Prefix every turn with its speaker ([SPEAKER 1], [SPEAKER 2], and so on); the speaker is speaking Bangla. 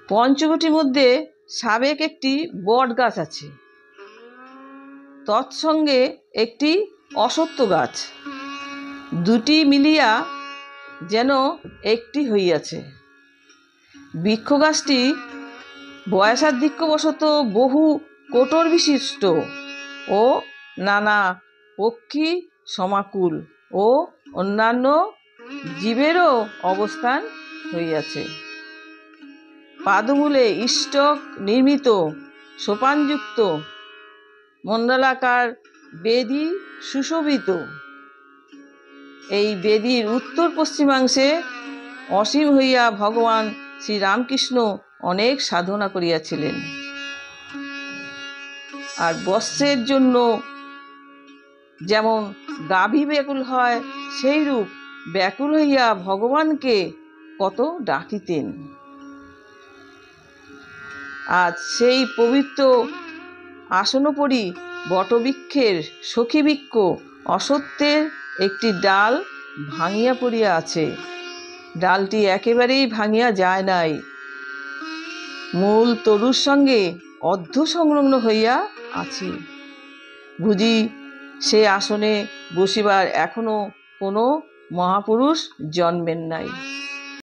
[SPEAKER 1] পঞ্চবটির মধ্যে সাবেক একটি বট গাছ আছে, তৎসঙ্গে একটি অশ্বত্থ গাছ, দুটি মিলিয়া যেন একটি হইয়াছে। বৃক্ষগাছটি বয়সাধিক্যবশত বহু কোটর বিশিষ্ট ও নানা পক্ষী সমাকুল ও অন্যান্য জীবেরও অবস্থান হইয়াছে। পাদমূলে ইষ্টক নির্মিত সোপানযুক্ত মণ্ডলাকার বেদী সুশোভিত। এই বেদীর উত্তর পশ্চিমাংশে অসীম হইয়া ভগবান শ্রীরামকৃষ্ণ অনেক সাধনা করিয়াছিলেন। আর বস্ত্রের জন্য যেমন গাভী ব্যাকুল হয়, সেইরূপ ব্যাকুল হইয়া ভগবানকে কত ডাকিতেন। আজ সেই পবিত্র আসনোপরি বটবৃক্ষের সখীবৃক্ষ অশ্বত্থের একটি ডাল ভাঙিয়া পড়িয়া আছে। ডালটি একেবারেই ভাঙিয়া যায় নাই, মূল তরুর সঙ্গে অর্ধ সংলগ্ন হইয়া আছে। বুঝি সে আসনে বসিবার এখনো কোনো মহাপুরুষ জন্মেন নাই।